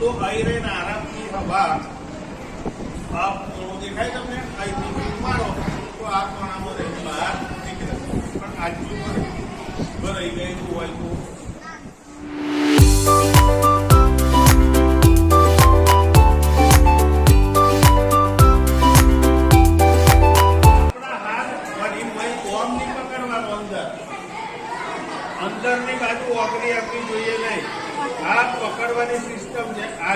તો અહીં રહીને આરામથી હવા આ દેખાય તમને અહીંથી મારો તો આ કોણામાં રહી બહાર નીકળે પણ આટલું ભરાઈ ગયેલું હોય તો અંદરની બાજુ ઓગળી આપવી જોઈએ નહીં. આ પકડવાની સિસ્ટમ છે. આ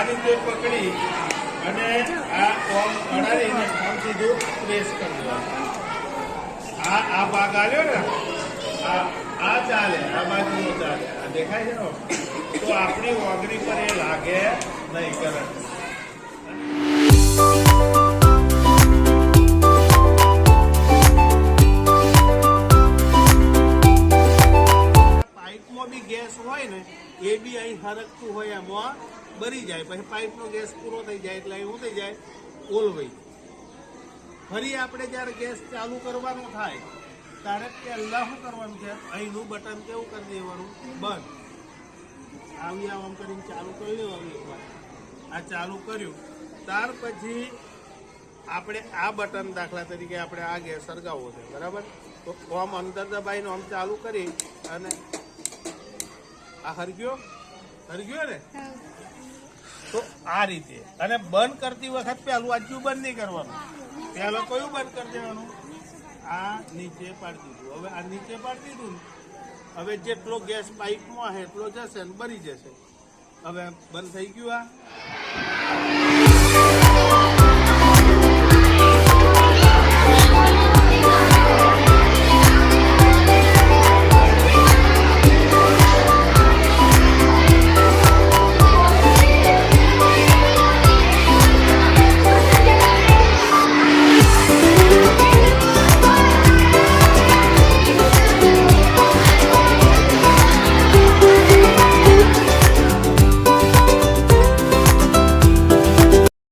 રીતે પકડી અને આ ઓમ અડાડીને આમ સીધું પ્રેસ કરી દેવાનું. આ ભાગ આવ્યો ને આ ચાલે, આ બાજુ ચાલે. આ દેખાય છે ને, તો આપણી ઓગળી પર એ લાગે નહીં કરંટ. ગેસ હોય ને એ બી અહીં હરકતું હોય, એમાં બરી જાય. પછી પાઇપનો ગેસ પૂરો થઈ જાય એટલે અહીં શું થઈ જાય, ઓલવાઈ. ફરી આપણે જયારે ગેસ ચાલુ કરવાનો થાય ત્યારે પહેલા શું કરવાનું છે, અહીંનું બટન કેવું કરી દેવાનું, બંધ. આવી આમ કરીને ચાલુ કરી લેવાનું એકવાર. આ ચાલુ કર્યું ત્યાર પછી આપણે આ બટન, દાખલા તરીકે આપણે આ ગેસ સળગાવવો છે, બરાબર? તો આમ અંદર દબાઈને આમ ચાલુ કરી અને આ હરગ્યો ને, તો આ રીતે. અને બંધ કરતી વખત પેલું આજુ બંધ નહીં કરવાનું. પેલું કયું બંધ કરી દેવાનું, આ નીચે પાડી દીધું. હવે આ નીચે પાડી દીધું, હવે જેટલો ગેસ પાઇપમાં એટલો જશે ને બરી જશે. હવે બંધ થઈ ગયું. આ